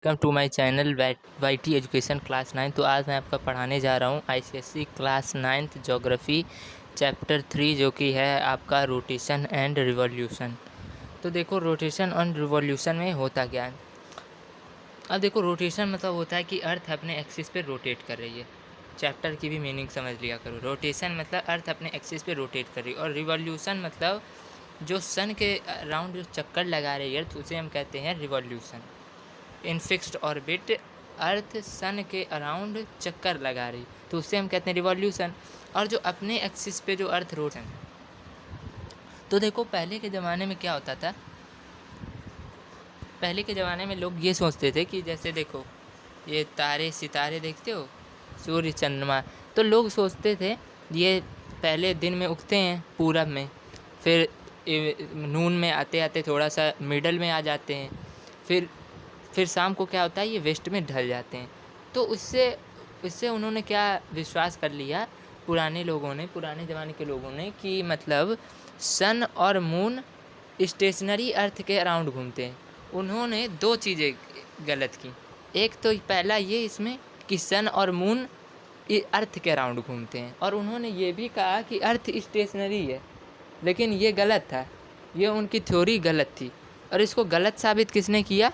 Welcome to my channel YT education class 9। तो आज मैं आपका पढ़ाने जा रहा हूँ ICSE class 9th geography chapter 3, जो कि है आपका रोटेशन एंड रिवॉल्यूशन। तो देखो, रोटेशन एंड रिवॉल्यूशन में होता क्या है। अब देखो, रोटेशन मतलब होता है कि अर्थ अपने एक्सिस पे रोटेट कर रही है। चैप्टर की भी मीनिंग समझ लिया करो। रोटेशन मतलब अर्थ अपने एक्सिस पे रोटेट कर रही है, और रिवॉल्यूशन मतलब जो सन के अराउंड जो चक्कर लगा रही है अर्थ, उसे हम कहते हैं रिवॉल्यूशन। इन फिक्स्ड ऑर्बिट अर्थ सन के अराउंड चक्कर लगा रही, तो उससे हम कहते हैं रिवॉल्यूशन। और जो अपने एक्सिस पे जो अर्थ रोटेशन, तो देखो पहले के ज़माने में क्या होता था। पहले के ज़माने में लोग ये सोचते थे कि जैसे देखो, ये तारे सितारे देखते हो, सूर्य चंद्रमा, तो लोग सोचते थे ये पहले दिन में उगते हैं पूरब में, फिर नून में आते आते थोड़ा सा मिडल में आ जाते हैं, फिर शाम को क्या होता है, ये वेस्ट में ढल जाते हैं। तो उससे उन्होंने क्या विश्वास कर लिया, पुराने ज़माने के लोगों ने, कि मतलब सन और मून स्टेशनरी अर्थ के अराउंड घूमते हैं। उन्होंने दो चीज़ें गलत की। एक तो पहला ये इसमें कि सन और मून अर्थ के अराउंड घूमते हैं, और उन्होंने ये भी कहा कि अर्थ स्टेशनरी है, लेकिन ये गलत था। ये उनकी थ्योरी गलत थी, और इसको गलत साबित किसने किया?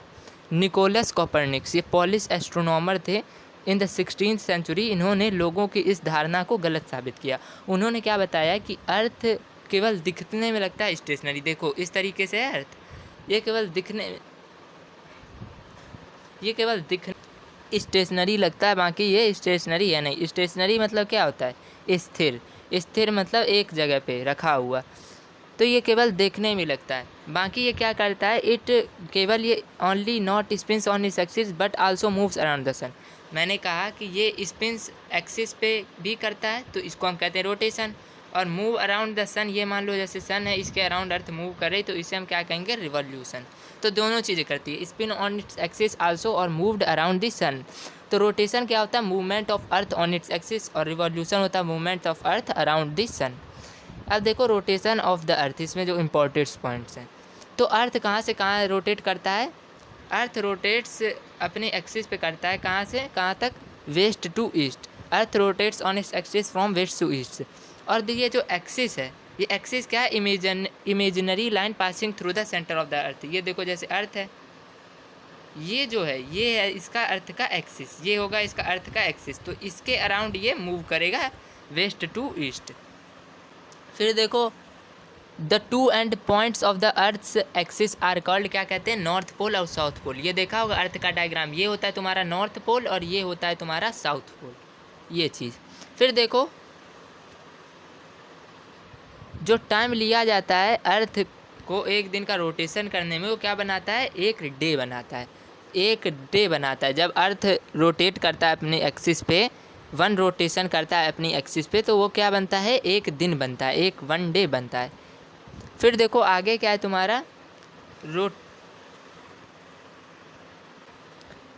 Nicholas Copernicus. ये पॉलिश एस्ट्रोनॉमर थे इन द 16th सेंचुरी। इन्होंने लोगों की इस धारणा को गलत साबित किया। उन्होंने क्या बताया कि अर्थ केवल दिखने में लगता है स्टेशनरी। देखो इस तरीके से है अर्थ, ये केवल स्टेशनरी लगता है, बाकी ये स्टेशनरी है नहीं। स्टेशनरी मतलब क्या होता है? स्थिर। स्थिर मतलब एक जगह पे रखा हुआ। तो ये केवल देखने में लगता है, बाकी ये क्या करता है, केवल ये only not spins on its axis but also moves around the sun. मैंने कहा कि ये स्पिन्स एक्सिस पे भी करता है, तो इसको हम कहते हैं रोटेशन। और मूव अराउंड द सन, ये मान लो जैसे सन है, इसके अराउंड अर्थ मूव कर रही, तो इसे हम क्या कहेंगे? रिवॉल्यूशन। तो दोनों चीज़ें करती है, spin on its axis also और मूव्ड अराउंड द सन। तो रोटेशन क्या होता है? Movement of earth on its axis, और रिवॉल्यूशन होता है movement of earth around the sun. अब देखो रोटेशन ऑफ द अर्थ, इसमें जो इम्पोर्टेंट पॉइंट्स हैं। तो अर्थ कहाँ से कहाँ रोटेट करता है? अर्थ रोटेट्स अपने एक्सिस पे करता है, कहाँ से कहाँ तक? West to east. Earth rotates on its axis from west to east. और ये जो एक्सिस है, ये एक्सिस क्या है? Imaginary line passing through the centre of the earth. ये देखो जैसे अर्थ है, ये जो है, ये है इसका अर्थ का एक्सिस, ये होगा इसका अर्थ का एक्सिस। तो इसके अराउंड ये मूव करेगा वेस्ट टू ईस्ट। फिर देखो, the two end points of the earth's axis are called, क्या कहते हैं? नॉर्थ पोल और साउथ पोल। ये देखा होगा अर्थ का डायग्राम, ये होता है तुम्हारा नॉर्थ पोल और ये होता है तुम्हारा साउथ पोल, ये चीज़। फिर देखो, जो टाइम लिया जाता है अर्थ को एक दिन का रोटेशन करने में, वो क्या बनाता है? एक डे बनाता है। एक डे बनाता है जब अर्थ रोटेट करता है अपने एक्सिस पे, वन रोटेशन करता है अपनी एक्सिस पे, तो वो क्या बनता है? एक दिन बनता है, एक वन डे बनता है। फिर देखो आगे क्या है तुम्हारा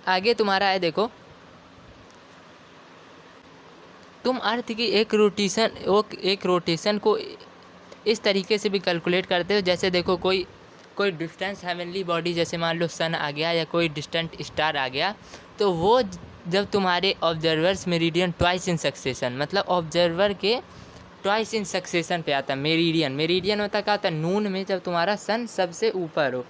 आगे तुम्हारा है, देखो तुम अर्थ की एक रोटेशन को इस तरीके से भी कैलकुलेट करते हो। जैसे देखो, कोई डिस्टेंस हेवनली बॉडी, जैसे मान लो सन आ गया या कोई डिस्टेंट स्टार आ गया, तो वो जब तुम्हारे observers meridian twice in succession, मतलब ऑब्जर्वर के ट्वाइस इन सक्सेशन पे आता है। मेरिडियन होता क्या होता है? नून में जब तुम्हारा सन सबसे ऊपर हो,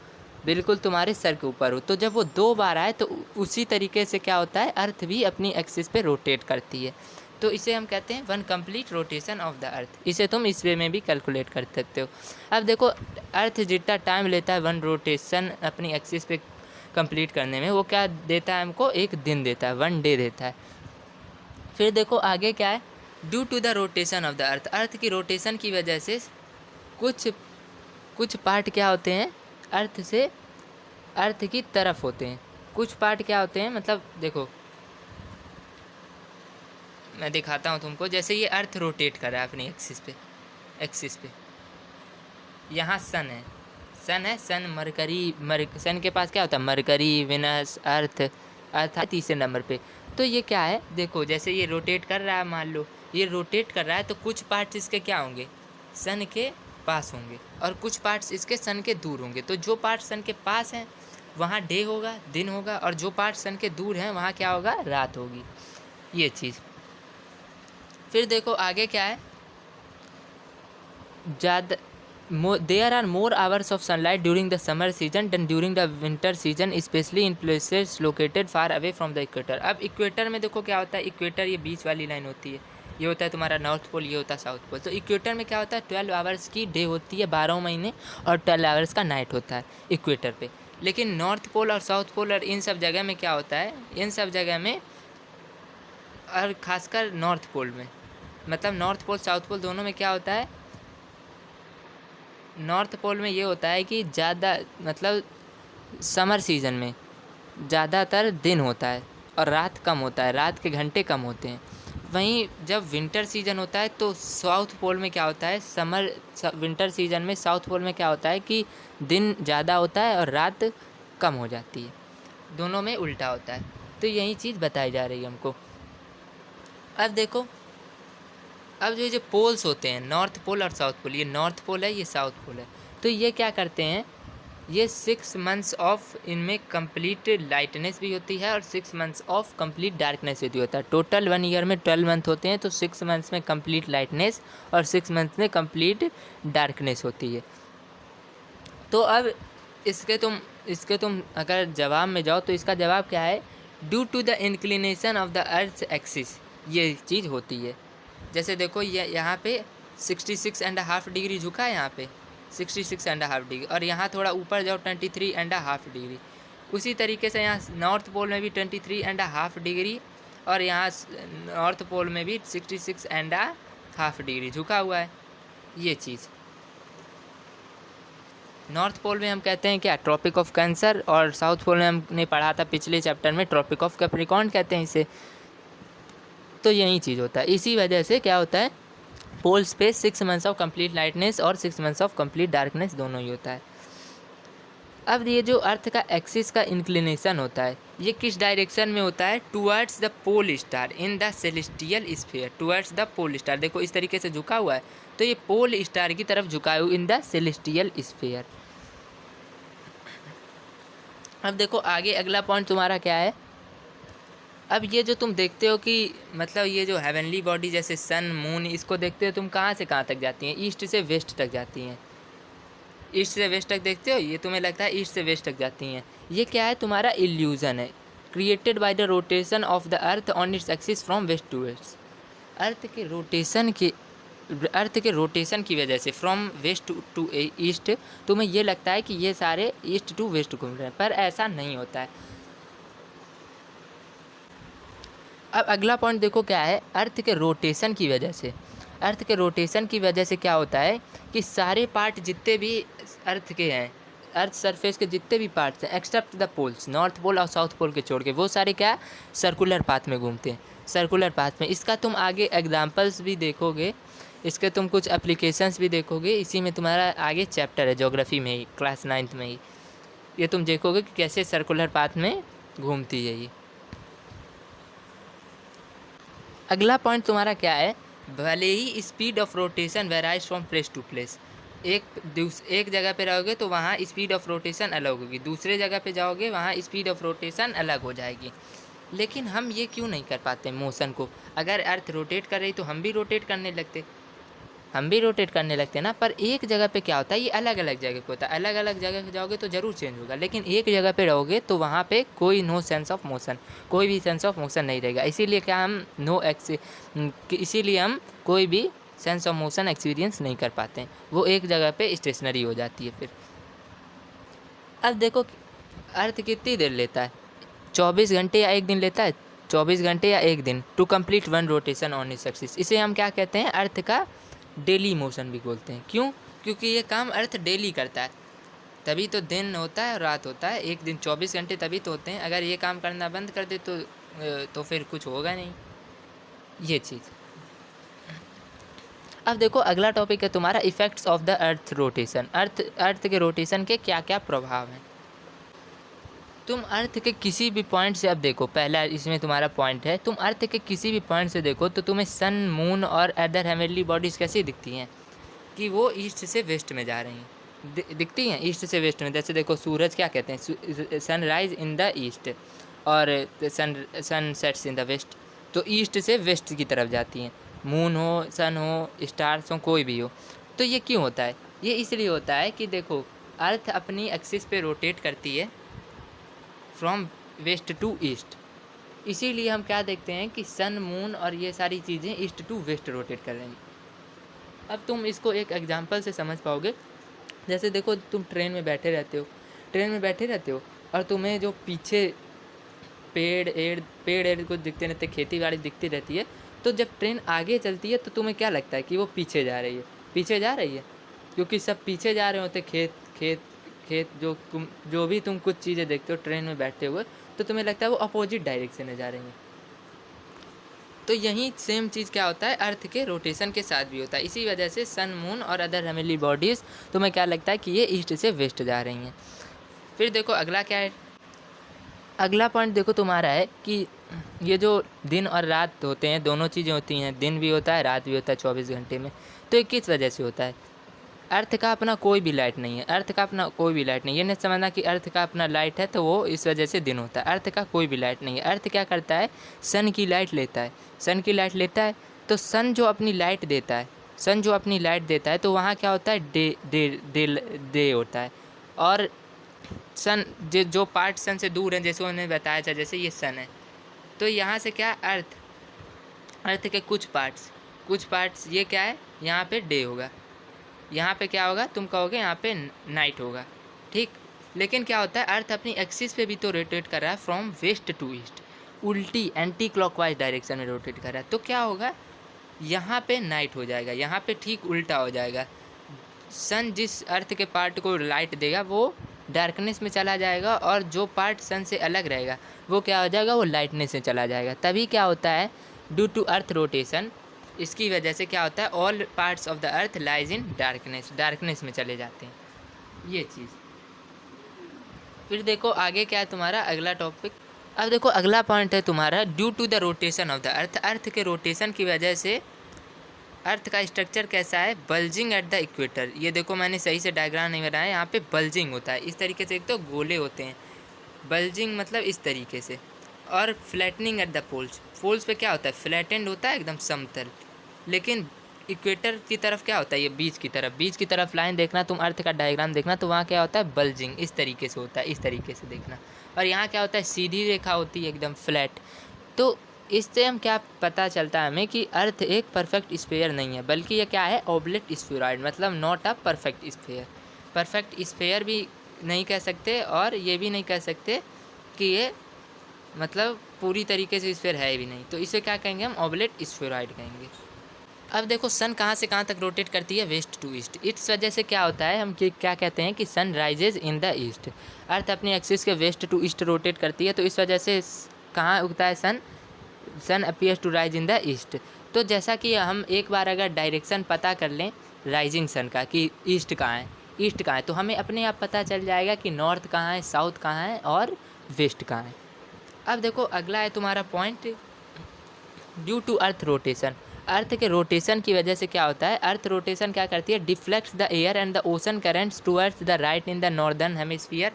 बिल्कुल तुम्हारे सर के ऊपर हो, तो जब वो 2 बार आए, तो उसी तरीके से क्या होता है, अर्थ भी अपनी एक्सिस पे रोटेट करती है। तो इसे हम कहते हैं one complete rotation of the अर्थ। इसे तुम इस वे में भी कैलकुलेट कर सकते हो। अब देखो, अर्थ जितना टाइम लेता है वन रोटेशन अपनी एक्सिस पे कंप्लीट करने में, वो क्या देता है हमको? एक दिन देता है, वन डे देता है। फिर देखो आगे क्या है, due to the rotation of the earth, earth की रोटेशन की वजह से कुछ पार्ट क्या होते हैं, अर्थ की तरफ होते हैं। कुछ पार्ट क्या होते हैं, मतलब देखो मैं दिखाता हूँ तुमको। जैसे ये अर्थ रोटेट कर रहा है अपनी एक्सिस पे, यहाँ सन है, सन के पास क्या होता है? मरकरी, विनस, अर्थ तीसरे नंबर पे। तो ये क्या है, देखो जैसे ये रोटेट कर रहा है, मान लो ये रोटेट कर रहा है, तो कुछ पार्ट्स इसके क्या होंगे? सन के पास होंगे, और कुछ पार्ट्स इसके सन के दूर होंगे। तो जो पार्ट सन के पास हैं वहाँ डे होगा, दिन होगा, और जो पार्ट सन के दूर हैं वहाँ क्या होगा, रात होगी। ये चीज़। फिर देखो आगे क्या है, ज़्यादा there are more hours of sunlight during the summer season than during the winter season, specially in places located far away from the equator. अब इक्वेटर में देखो क्या होता है, इक्वेटर ये बीच वाली लाइन होती है, ये होता है तुम्हारा नॉर्थ पोल, ये होता है साउथ पोल। तो इक्वेटर में क्या होता है, 12 आवर्स की डे होती है 12 महीने, और 12 आवर्स का नाइट होता है इक्वेटर पे। लेकिन नॉर्थ पोल और साउथ पोल और इन सब जगह में क्या होता है, इन सब जगह में, और ख़ासकर नॉर्थ पोल में, मतलब नॉर्थ पोल साउथ पोल दोनों में क्या होता है, नॉर्थ पोल में ये होता है कि ज़्यादा, मतलब समर सीज़न में ज़्यादातर दिन होता है और रात कम होता है, रात के घंटे कम होते हैं। वहीं जब विंटर सीज़न होता है तो साउथ पोल में क्या होता है, विंटर सीज़न में साउथ पोल में क्या होता है कि दिन ज़्यादा होता है और रात कम हो जाती है, दोनों में उल्टा होता है। तो यही चीज़ बताई जा रही है हमको। अब देखो, अब जो पोल्स होते हैं, नॉर्थ पोल और साउथ पोल, ये नॉर्थ पोल है, ये साउथ पोल है, तो ये क्या करते हैं, ये 6 मंथ्स ऑफ, इनमें कंप्लीट लाइटनेस भी होती है और 6 मंथ्स ऑफ कंप्लीट डार्कनेस भी होता है। टोटल 1 ईयर में 12 मंथ होते हैं, तो 6 मंथ्स में कंप्लीट लाइटनेस और 6 मंथ्स में कंप्लीट डार्कनेस होती है। तो अब इसके तुम अगर जवाब में जाओ तो इसका जवाब क्या है, due to the inclination of the earth axis, ये चीज़ होती है। जैसे देखो ये यहाँ पे 66.5 डिग्री झुका है, यहाँ पे 66.5 डिग्री, और यहाँ थोड़ा ऊपर जाओ 23.5 डिग्री। उसी तरीके से यहाँ नॉर्थ पोल में भी 23.5 डिग्री, और यहाँ नॉर्थ पोल में भी 66.5 डिग्री झुका हुआ है। ये चीज़ नॉर्थ पोल में हम कहते हैं क्या, ट्रॉपिक ऑफ कैंसर, और साउथ पोल में हमने पढ़ा था पिछले चैप्टर में, ट्रॉपिक ऑफ कैप्रिकॉर्न कहते हैं इसे। तो यही चीज़ होता है, इसी वजह से क्या होता है, पोल्स पे 6 मंथ्स ऑफ कंप्लीट लाइटनेस और 6 मंथ्स ऑफ कंप्लीट डार्कनेस दोनों ही होता है। अब ये जो अर्थ का एक्सिस का इंक्लिनेशन होता है, ये किस डायरेक्शन में होता है, towards the pole star in the celestial sphere, towards the pole star, देखो इस तरीके से झुका हुआ है, तो ये पोल स्टार की तरफ झुका हुआ इन द सेलेस्टियल स्फीयर। अब देखो आगे अगला पॉइंट तुम्हारा क्या है, अब ये जो तुम देखते हो कि मतलब ये जो हेवनली बॉडी जैसे सन मून, इसको देखते हो तुम कहाँ से कहाँ तक जाती हैं, ईस्ट से वेस्ट तक जाती हैं, ईस्ट से वेस्ट तक देखते हो, ये तुम्हें लगता है ईस्ट से वेस्ट तक जाती हैं। ये क्या है, तुम्हारा इल्यूज़न है, created by the rotation of the earth on its axis from west to west. Earth के रोटेशन की वजह से फ्रॉम वेस्ट टू ईस्ट तुम्हें ये लगता है कि ये सारे ईस्ट टू वेस्ट घूम रहे हैं, पर ऐसा नहीं होता है। अब अगला पॉइंट देखो क्या है, अर्थ के रोटेशन की वजह से, अर्थ के रोटेशन की वजह से क्या होता है कि सारे पार्ट जितने भी अर्थ के हैं, अर्थ सरफेस के जितने भी पार्ट्स हैं except the poles, north pole और साउथ पोल के छोड़ के, वो सारे क्या सर्कुलर पाथ में घूमते हैं, सर्कुलर पाथ में। इसका तुम आगे एग्जांपल्स भी देखोगे, इसके तुम कुछ एप्लीकेशंस भी देखोगे, इसी में तुम्हारा आगे चैप्टर है ज्योग्राफी में ही, क्लास 9th में ही, ये तुम देखोगे कि कैसे सर्कुलर पाथ में घूमती है ये। अगला पॉइंट तुम्हारा क्या है, भले ही speed of rotation varies from place to place, एक जगह पे रहोगे तो वहाँ स्पीड ऑफ रोटेशन अलग होगी, दूसरे जगह पे जाओगे वहाँ स्पीड ऑफ रोटेशन अलग हो जाएगी। लेकिन हम ये क्यों नहीं कर पाते मोशन को, अगर अर्थ रोटेट कर रही तो हम भी रोटेट करने लगते ना, पर एक जगह पे क्या होता है, ये अलग अलग जगह पे होता है, अलग अलग जगह पे जाओगे तो ज़रूर चेंज होगा, लेकिन एक जगह पे रहोगे तो वहाँ पे कोई कोई भी सेंस ऑफ मोशन नहीं रहेगा। इसीलिए हम कोई भी सेंस ऑफ मोशन एक्सपीरियंस नहीं कर पाते हैं, वो एक जगह पे स्टेशनरी हो जाती है फिर। अब देखो अर्थ कितनी देर लेता है, 24 घंटे या 1 दिन लेता है, 24 घंटे या 1 दिन to complete 1 rotation on its axis. इसे हम क्या कहते हैं, अर्थ का डेली मोशन भी बोलते हैं। क्यों, क्योंकि ये काम अर्थ डेली करता है, तभी तो दिन होता है और रात होता है, एक दिन 24 घंटे तभी तो होते हैं। अगर ये काम करना बंद कर दे तो फिर कुछ होगा नहीं, ये चीज़। अब देखो अगला टॉपिक है तुम्हारा effects of the earth rotation, earth के रोटेशन के क्या क्या प्रभाव हैं। तुम अर्थ के किसी भी पॉइंट से, अब देखो पहला इसमें तुम्हारा पॉइंट है, तुम अर्थ के किसी भी पॉइंट से देखो तो तुम्हें सन मून और अदर हेवनली बॉडीज़ कैसी दिखती हैं कि वो ईस्ट से वेस्ट में जा रही हैं, दिखती हैं ईस्ट से वेस्ट में। जैसे देखो सूरज क्या कहते हैं, सनराइज इन द ईस्ट और sun sets in the west. तो ईस्ट से वेस्ट की तरफ जाती हैं। मून हो, सन हो, स्टार्स हो, कोई भी हो। तो ये क्यों होता है? ये इसलिए होता है कि देखो अर्थ अपनी एक्सिस पे रोटेट करती है फ्रॉम वेस्ट टू ईस्ट। इसीलिए हम क्या देखते हैं कि सन, मून और ये सारी चीज़ें ईस्ट टू वेस्ट रोटेट कर रही हैं। अब तुम इसको एक एग्जांपल से समझ पाओगे। जैसे देखो तुम ट्रेन में बैठे रहते हो और तुम्हें जो पीछे पेड़ एड़ कुछ दिखते रहते, खेती बाड़ी दिखती रहती है। तो जब ट्रेन आगे चलती है तो तुम्हें क्या लगता है कि वो पीछे जा रही है, क्योंकि सब पीछे जा रहे होते, खेत जो भी तुम कुछ चीज़ें देखते हो ट्रेन में बैठते हुए, तो तुम्हें लगता है वो अपोजिट डायरेक्शन में जा रही हैं। तो यही सेम चीज़ क्या होता है अर्थ के रोटेशन के साथ भी होता है। इसी वजह से सन, मून और अदर हेवनली बॉडीज़ तुम्हें क्या लगता है कि ये ईस्ट से वेस्ट जा रही हैं। फिर देखो अगला क्या है, अगला पॉइंट देखो तुम्हारा है कि ये जो दिन और रात होते हैं, दोनों चीज़ें होती हैं, दिन भी होता है रात भी होता है 24 घंटे में। तो ये किस वजह से होता है? अर्थ का अपना कोई भी लाइट नहीं है, ये नहीं समझना कि अर्थ का अपना लाइट है तो वो इस वजह से दिन होता है। अर्थ का कोई भी लाइट नहीं है। अर्थ क्या करता है, सन की लाइट लेता है। तो सन जो अपनी लाइट देता है तो वहाँ क्या होता है, डे होता है। और सन जो पार्ट सन से दूर है, जैसे उन्होंने बताया था, जैसे ये सन है, तो यहाँ से क्या अर्थ के कुछ पार्ट्स ये क्या है, यहाँ पे डे होगा, यहाँ पे क्या होगा, तुम कहोगे यहाँ पे नाइट होगा, ठीक। लेकिन क्या होता है, अर्थ अपनी एक्सिस पे भी तो रोटेट कर रहा है फ्रॉम वेस्ट टू ईस्ट, उल्टी एंटी क्लॉकवाइज डायरेक्शन में रोटेट कर रहा है। तो क्या होगा, यहाँ पे नाइट हो जाएगा, यहाँ पे ठीक उल्टा हो जाएगा। सन जिस अर्थ के पार्ट को लाइट देगा वो डार्कनेस में चला जाएगा, और जो पार्ट सन से अलग रहेगा वो क्या हो जाएगा, वो लाइटनेस में चला जाएगा। तभी क्या होता है, ड्यू टू अर्थ रोटेशन, इसकी वजह से क्या होता है, all parts of the earth lies in darkness में चले जाते हैं, ये चीज़। फिर देखो आगे क्या है तुम्हारा अगला टॉपिक। अब देखो अगला पॉइंट है तुम्हारा, due to the rotation of the earth के रोटेशन की वजह से अर्थ का स्ट्रक्चर कैसा है, बल्जिंग एट द इक्वेटर। ये देखो मैंने सही से डायग्राम नहीं बनाया, यहाँ पे बल्जिंग होता है इस तरीके से, एक तो गोले होते हैं, बल्जिंग मतलब इस तरीके से, और फ्लैटनिंग एट द पोल्स पे क्या होता है, फ्लैटेंड होता है एकदम समतल। लेकिन इक्वेटर की तरफ क्या होता है, ये बीच की तरफ लाइन देखना, तुम अर्थ का डायग्राम देखना, तो वहाँ क्या होता है, बल्जिंग इस तरीके से होता है, इस तरीके से देखना। और यहाँ क्या होता है, सीधी रेखा होती है एकदम फ्लैट। तो इससे हम क्या पता चलता है हमें कि अर्थ एक परफेक्ट स्फीयर नहीं है, बल्कि ये क्या है, ऑब्लेट स्फीरॉइड, मतलब not a perfect sphere. Perfect sphere भी नहीं कह सकते और ये भी नहीं कह सकते कि ये मतलब पूरी तरीके से स्फीयर है भी नहीं, तो इसे क्या कहेंगे हम, ऑब्लेट स्फीरॉइड कहेंगे। अब देखो सन कहाँ से कहाँ तक रोटेट करती है, वेस्ट टू ईस्ट। इस वजह से क्या होता है, हम क्या कहते हैं कि sun rises in the east. Earth अपनी एक्सिस के वेस्ट टू ईस्ट रोटेट करती है, तो इस वजह से कहाँ उगता है sun appears to rise in the east. तो जैसा कि हम एक बार अगर डायरेक्शन पता कर लें राइजिंग सन का कि ईस्ट कहाँ है, तो हमें अपने आप पता चल जाएगा कि नॉर्थ कहाँ है, साउथ कहाँ है और वेस्ट कहाँ है। अब देखो अगला है तुम्हारा point, due to earth rotation. Earth के रोटेशन की वजह से क्या होता है, अर्थ रोटेशन क्या करती है, deflects the air and the ocean currents towards the right in the northern hemisphere.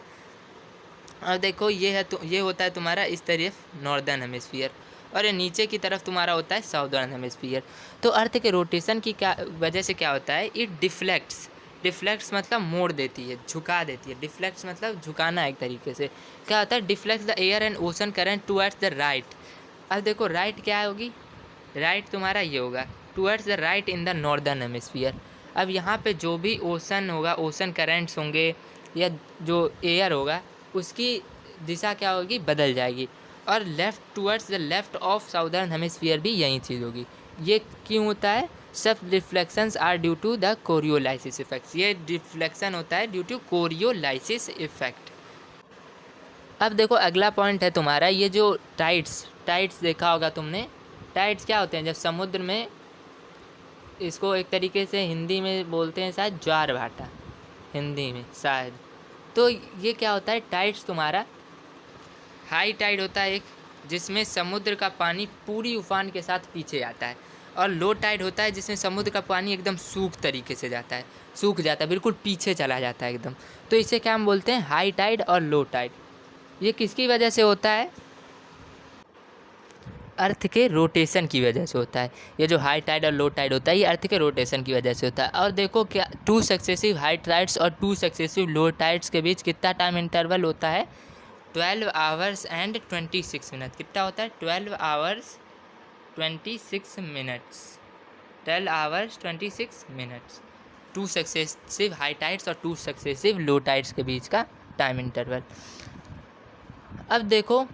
और देखो ये होता है तुम्हारा इस तरफ नॉर्दर्न हेमिस्फीयर, और ये नीचे की तरफ तुम्हारा होता है साउदर्न हेमिस्फीयर। तो अर्थ के रोटेशन की क्या वजह से क्या होता है, इट डिफ्लेक्ट्स मतलब मोड़ देती है, झुका देती है। डिफ्लेक्ट्स मतलब झुकाना एक तरीके से। क्या होता है, deflects the air and ocean current towards the right. अब देखो राइट क्या होगी, राइट तुम्हारा ये होगा, towards the right in the northern hemisphere. अब यहाँ पे जो भी ओशन होगा, ओशन करेंट्स होंगे या जो एयर होगा, उसकी दिशा क्या होगी, बदल जाएगी। और left towards the left of southern hemisphere भी यही चीज़ होगी। ये क्यों होता है, सब reflections are due to the Coriolis effects. ये रिफ्लेक्शन होता है ड्यू टू कोरियोलाइसिस इफेक्ट। अब देखो अगला पॉइंट है तुम्हारा, ये जो टाइड्स देखा होगा तुमने। टाइड्स क्या होते हैं, जब समुद्र में, इसको एक तरीके से हिंदी में बोलते हैं शायद ज्वार भाटा, हिंदी में शायद। तो ये क्या होता है, टाइड्स तुम्हारा हाई टाइड होता है एक, जिसमें समुद्र का पानी पूरी उफान के साथ पीछे आता है, और लो टाइड होता है जिसमें समुद्र का पानी एकदम सूख तरीके से जाता है, सूख जाता है, बिल्कुल पीछे चला जाता है एकदम। तो इसे क्या हम बोलते हैं, हाई टाइड और लो टाइड। ये किसकी वजह से होता है, अर्थ के रोटेशन की वजह से होता है। ये जो हाई टाइड और लो टाइड होता है ये अर्थ के रोटेशन की वजह से होता है। और देखो क्या 2 सक्सेसिव हाई टाइड्स और 2 सक्सेसिव लो टाइड्स के बीच कितना टाइम इंटरवल होता है, 12 आवर्स एंड 26 मिनट। कितना होता है, 12 hours 26 minutes, 12 hours 26 minutes. 2 successive high tides और 2 सक्सेसिव लो टाइड्स के बीच का टाइम इंटरवल। अब देखो,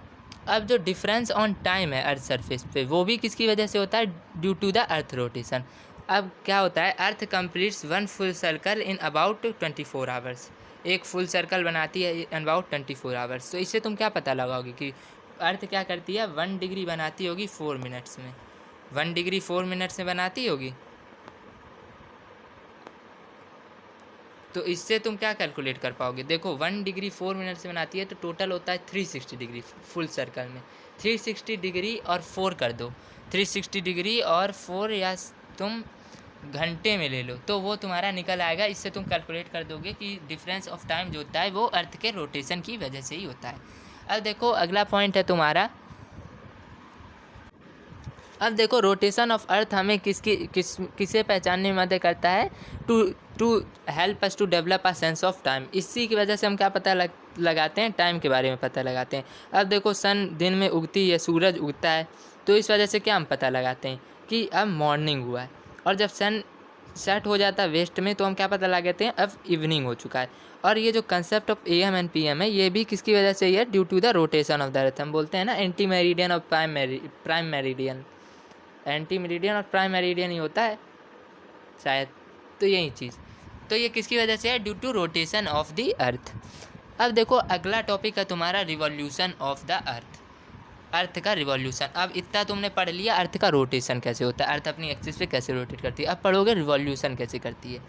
अब जो डिफरेंस ऑन टाइम है अर्थ सरफेस पे वो भी किसकी वजह से होता है, due to the earth rotation. अब क्या होता है, earth completes 1 full circle in about 24 hours. एक फुल सर्कल बनाती है इन अबाउट 24 आवर्स। तो इससे तुम क्या पता लगाओगे कि अर्थ क्या करती है, 1 डिग्री बनाती होगी 4 मिनट्स में, 1 डिग्री 4 मिनट्स में बनाती होगी। तो इससे तुम क्या कैलकुलेट कर पाओगे, देखो 1 डिग्री 4 मिनट से बनाती है तो टोटल होता है 360 डिग्री फुल सर्कल में। 360 डिग्री और 4 कर दो, 360 डिग्री और 4 या तुम घंटे में ले लो तो वो तुम्हारा निकल आएगा। इससे तुम कैलकुलेट कर दोगे कि डिफरेंस ऑफ टाइम जो होता है वो अर्थ के रोटेशन की वजह से ही होता है। अब देखो अगला पॉइंट है तुम्हारा, अब देखो रोटेशन ऑफ अर्थ हमें किसे पहचानने में मदद करता है, to help us to develop a sense of time. इसी की वजह से हम क्या पता लगाते हैं, टाइम के बारे में पता लगाते हैं। अब देखो सन दिन में उगती है, सूरज उगता है, तो इस वजह से क्या हम पता लगाते हैं कि अब मॉर्निंग हुआ है। और जब सन सेट हो जाता है वेस्ट में तो हम क्या पता लगाते हैं, अब इवनिंग हो चुका है। और ये जो concept of AM and PM है ये भी किसकी वजह से है, due to the rotation of the earth. हम बोलते हैं ना एंटी मेरिडियन और प्राइम मेरिडियन, एंटी मेरिडियन और प्राइम मेरिडियन ही होता है शायद, तो यही चीज़। तो ये किसकी वजह से है, due to rotation of the earth. अब देखो अगला टॉपिक है तुम्हारा revolution of the earth, earth का रिवॉल्यूशन। अब इतना तुमने पढ़ लिया अर्थ का रोटेशन कैसे होता है, अर्थ अपनी एक्सिस पे कैसे रोटेट करती है। अब पढ़ोगे रिवॉल्यूशन कैसे करती है।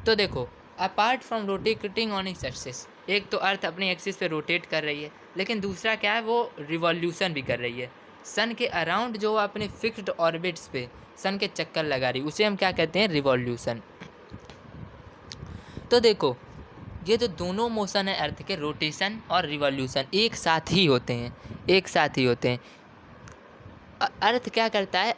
तो देखो apart from rotating on its axis, एक तो अर्थ अपनी एक्सिस पे रोटेट कर रही है, लेकिन दूसरा क्या है, वो रिवॉल्यूशन भी कर रही है सन के अराउंड, जो अपने फिक्स्ड ऑर्बिट्स पे सन के चक्कर लगा रही, उसे हम क्या कहते हैं, रिवॉल्यूशन। तो देखो ये जो दोनों मोशन है अर्थ के, रोटेशन और रिवॉल्यूशन, एक साथ ही होते हैं, एक साथ ही होते हैं। अर्थ क्या करता है,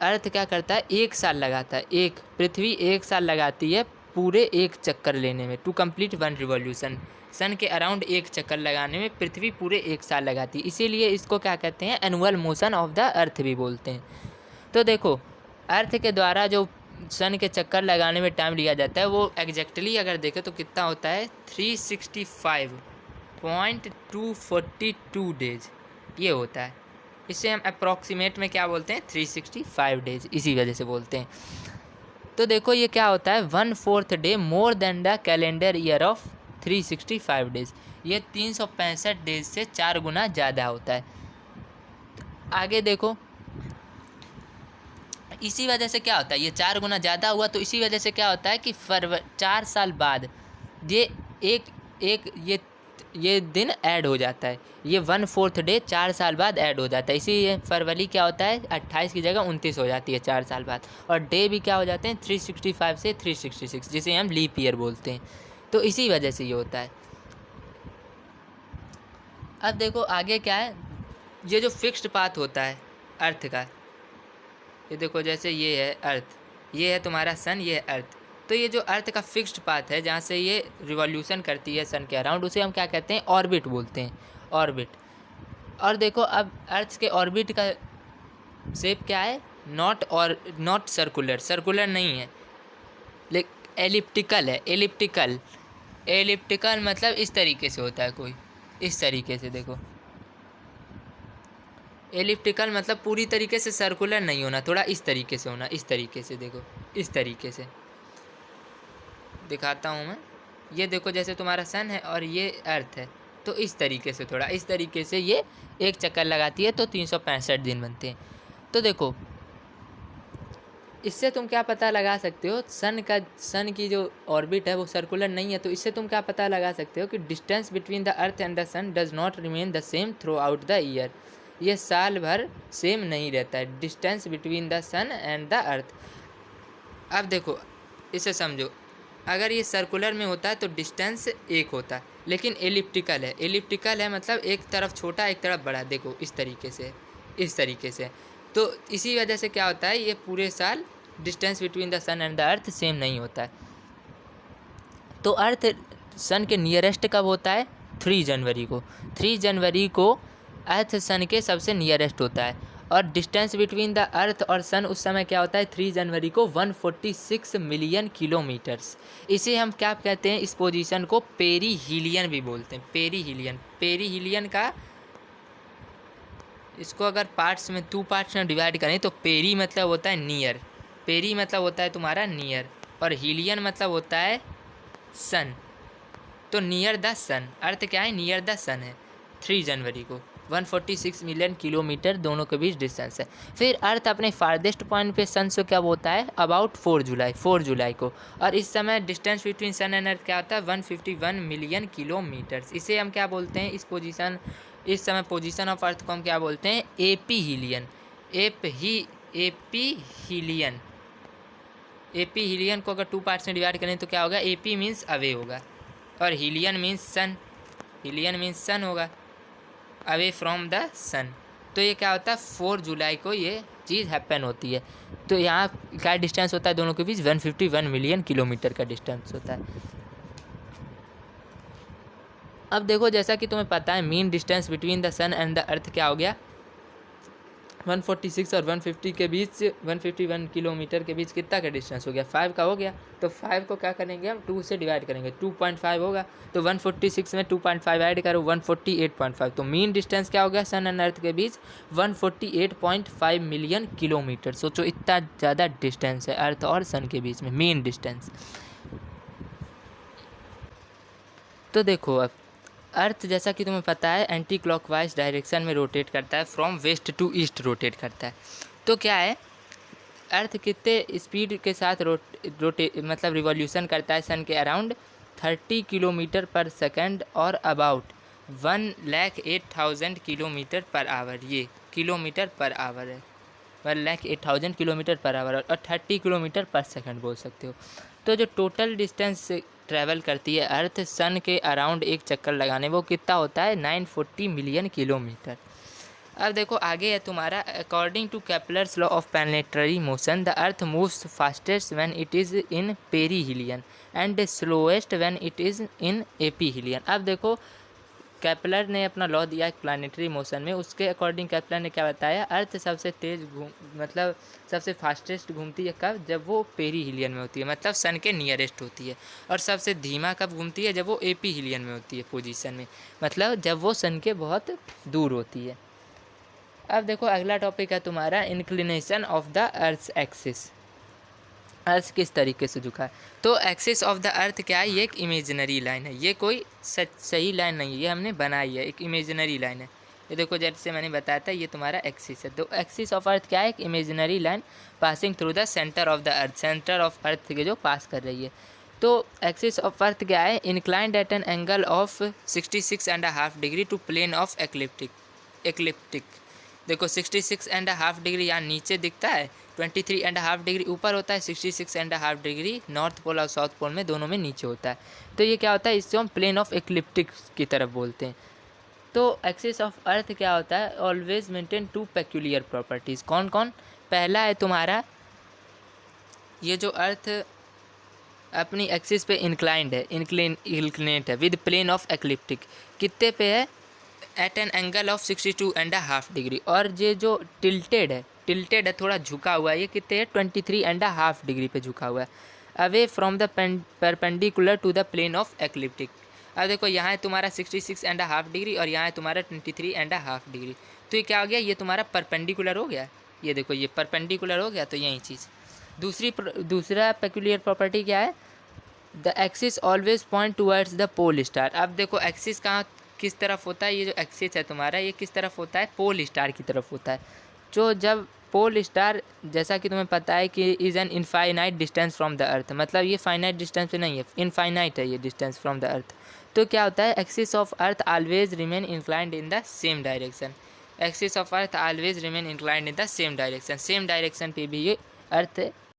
अर्थ क्या करता है, 1 साल लगाता है, एक पृथ्वी 1 साल लगाती है पूरे एक चक्कर लेने में, टू कंप्लीट 1 रिवॉल्यूशन। सन के अराउंड एक चक्कर लगाने में पृथ्वी पूरे 1 साल लगाती है, इसीलिए इसको क्या कहते हैं, एनुअल मोशन ऑफ द अर्थ भी बोलते हैं। तो देखो अर्थ के द्वारा जो सन के चक्कर लगाने में टाइम लिया जाता है वो एग्जैक्टली अगर देखें तो कितना होता है, 365.242 डेज ये होता है। इसे हम अप्रॉक्सीमेट में क्या बोलते हैं, 365 डेज, इसी वजह से बोलते हैं। तो देखो ये क्या होता है, 1/4 day more than the calendar year of 365 days. ये 365 डेज से 4 गुना ज़्यादा होता है। आगे देखो इसी वजह से क्या होता है, ये 4 गुना ज़्यादा हुआ तो इसी वजह से क्या होता है कि 4 साल बाद ये ये दिन ऐड हो जाता है, ये 1/4 डे 4 साल बाद ऐड हो जाता है। इसी फरवरी क्या होता है, 28 की जगह 29 हो जाती है 4 साल बाद। और डे भी क्या हो जाते हैं, 365 से 366, जिसे हम लीप ईयर बोलते हैं। तो इसी वजह से ये होता है। अब देखो आगे क्या है, ये जो फिक्स्ड पाथ होता है अर्थ का, ये देखो जैसे ये है अर्थ, ये है तुम्हारा सन, ये है अर्थ। तो ये जो अर्थ का फिक्स्ड पाथ है जहाँ से ये रिवॉल्यूशन करती है सन के अराउंड, उसे हम क्या कहते हैं, ऑर्बिट बोलते हैं, ऑर्बिट। और देखो अब अर्थ के ऑर्बिट का शेप क्या है, नॉट सर्कुलर, सर्कुलर नहीं है, लेकिन एलिप्टिकल है, एलिप्टिकल मतलब इस तरीके से होता है कोई, इस तरीके से देखो, एलिप्टिकल मतलब पूरी तरीके से सर्कुलर नहीं होना, थोड़ा इस तरीके से होना, इस तरीके से देखो, इस तरीके से दिखाता हूँ मैं। ये देखो जैसे तुम्हारा सन है और ये अर्थ है, तो इस तरीके से, थोड़ा इस तरीके से ये एक चक्कर लगाती है तो 365 दिन बनते हैं। तो देखो इससे तुम क्या पता लगा सकते हो, सन की जो ऑर्बिट है वो सर्कुलर नहीं है, तो इससे तुम क्या पता लगा सकते हो कि distance between the earth and the sun does not remain the same throughout the year. ये साल भर सेम नहीं रहता है, distance between the sun and the earth. अब देखो इसे समझो, अगर ये सर्कुलर में होता है तो डिस्टेंस एक होता है, लेकिन एलिप्टिकल है, एलिप्टिकल है मतलब एक तरफ छोटा एक तरफ बड़ा, देखो इस तरीके से, इस तरीके से। तो इसी वजह से क्या होता है, ये पूरे साल distance between the sun and the earth same नहीं होता है। तो अर्थ सन के नियरेस्ट कब होता है, 3 जनवरी को। 3 जनवरी को अर्थ सन के सबसे नियरेस्ट होता है, और डिस्टेंस बिटवीन द अर्थ और सन उस समय क्या होता है 3 जनवरी को 146 मिलियन किलोमीटर्स। इसे हम क्या कहते हैं, इस पोजीशन को पेरीहीलियन भी बोलते हैं, पेरीहीलियन। पेरीहीलियन का इसको अगर पार्ट्स में 2 पार्ट्स में डिवाइड करें तो पेरी मतलब होता है नियर, पेरी मतलब होता है तुम्हारा नियर, और हीलियन मतलब होता है सन। तो नियर द सन, अर्थ क्या है, नियर द सन है 3 जनवरी को। 146 मिलियन किलोमीटर दोनों के बीच डिस्टेंस है। फिर अर्थ अपने फारदेस्ट पॉइंट पे सन से क्या होता है, अबाउट 4 जुलाई को, और इस समय distance between sun and earth क्या होता है 151 मिलियन किलोमीटर्स। इसे हम क्या बोलते हैं, इस समय पोजीशन ऑफ अर्थ को हम क्या बोलते हैं, एपी हीलियन। एपी हीलियन, एपी हीलियन को अगर 2 पार्ट्स में डिवाइड करें तो क्या होगा, एपी मीन्स अवे होगा, और हीलियन मीन्स सन, हीलियन मीन्स सन होगा, अवे फ्रॉम द सन। तो ये क्या होता है 4 जुलाई को ये चीज़ हैपन होती है। तो यहाँ क्या डिस्टेंस होता है दोनों के बीच, 151 मिलियन किलोमीटर का डिस्टेंस होता है। अब देखो जैसा कि तुम्हें पता है mean distance between the sun and the earth क्या हो गया, 146 और 150 के बीच, 151 किलोमीटर के बीच कितना का डिस्टेंस हो गया, 5 का हो गया। तो 5 को क्या करेंगे हम, 2 से डिवाइड करेंगे, 2.5 होगा। तो 146 में 2.5 ऐड करो, 148.5। तो मीन डिस्टेंस क्या हो गया सन एंड अर्थ के बीच, 148.5 मिलियन किलोमीटर। सोचो इतना ज़्यादा डिस्टेंस है अर्थ और सन के बीच में, मीन डिस्टेंस। तो देखो अब अर्थ जैसा कि तुम्हें पता है एंटी क्लॉकवाइज डायरेक्शन में रोटेट करता है, from west to east rotate करता है। तो क्या है, अर्थ कितने स्पीड के साथ मतलब रिवॉल्यूशन करता है सन के अराउंड 30 किलोमीटर पर सेकंड, और अबाउट 1,08,000 किलोमीटर पर आवर। ये किलोमीटर पर आवर है, 1,08,000 किलोमीटर पर आवर, और 30 किलोमीटर पर सेकंड बोल सकते हो। तो जो टोटल डिस्टेंस ट्रैवल करती है अर्थ सन के अराउंड एक चक्कर लगाने, वो कितना होता है 940 मिलियन किलोमीटर। अब देखो आगे है तुम्हारा, according to Kepler's law of planetary motion the earth moves fastest when it is in perihelion and slowest when it is in aphelion. अब देखो केपलर ने अपना लॉ दिया प्लानिटरी मोशन में, उसके अकॉर्डिंग केपलर ने क्या बताया, अर्थ सबसे तेज़ मतलब सबसे फास्टेस्ट घूमती है कब, जब वो पेरीहीलियन में होती है, मतलब सन के नियरेस्ट होती है, और सबसे धीमा कब घूमती है, जब वो एपीहीलियन में होती है पोजीशन में, मतलब जब वो सन के बहुत दूर होती है। अब देखो अगला टॉपिक है तुम्हारा inclination of the earth axis, earth किस तरीके से झुका है। तो एक्सिस ऑफ द अर्थ क्या है, ये एक इमेजिनरी लाइन है, ये कोई सही लाइन नहीं है, ये हमने बनाई है, एक इमेजिनरी लाइन है। ये देखो जैसे मैंने बताया था ये तुम्हारा एक्सिस है। तो एक्सिस ऑफ अर्थ क्या है, एक imaginary line passing through the centre of the earth, centre of earth के जो पास कर रही है। तो एक्सिस ऑफ अर्थ क्या है, inclined at an angle of 66.5 degree to plane of ecliptic. देखो 66.5 डिग्री यहाँ नीचे दिखता है, 23.5 डिग्री ऊपर होता है, 66.5 डिग्री नॉर्थ पोल और साउथ पोल में दोनों में नीचे होता है। तो ये क्या होता है, इससे हम प्लेन ऑफ एक्लिप्टिक की तरफ बोलते हैं। तो एक्सिस ऑफ अर्थ क्या होता है, ऑलवेज मेंटेन 2 पेक्यूलियर प्रॉपर्टीज़। कौन कौन, पहला है तुम्हारा ये जो अर्थ अपनी एक्सिस पे इंक्लाइंड है, इंक्लिनेट है विद प्लेन ऑफ एक्लिप्टिक, कितने पे है, at an angle of 62.5 degree. और ये जो टिल्टेड है थोड़ा झुका हुआ है, ये कितने है 23.5 डिग्री पे झुका हुआ है, away from the perpendicular to the plane of ecliptic. अब देखो यहाँ है तुम्हारा 66.5 डिग्री और यहाँ है तुम्हारा 23.5 डिग्री। तो ये क्या हो गया, ये तुम्हारा परपेंडिकुलर हो गया, ये देखो ये परपेंडिकुलर हो गया। तो यही चीज़ दूसरा पेक्यूलियर प्रॉपर्टी क्या है, the axis always point towards the pole star. अब देखो एक्सिस कहाँ किस तरफ होता है, ये जो एक्सिस है तुम्हारा ये किस तरफ होता है, पोल स्टार की तरफ होता है। जो जब पोल स्टार, जैसा कि तुम्हें पता है कि is an infinite distance from the earth, मतलब ये फाइनाइट डिस्टेंस पे नहीं है, इनफाइनाइट है ये डिस्टेंस फ्रॉम द अर्थ। तो क्या होता है, axis of earth always remain inclined in the same direction. Axis of earth always remain inclined in the same direction. Same direction पे भी ये अर्थ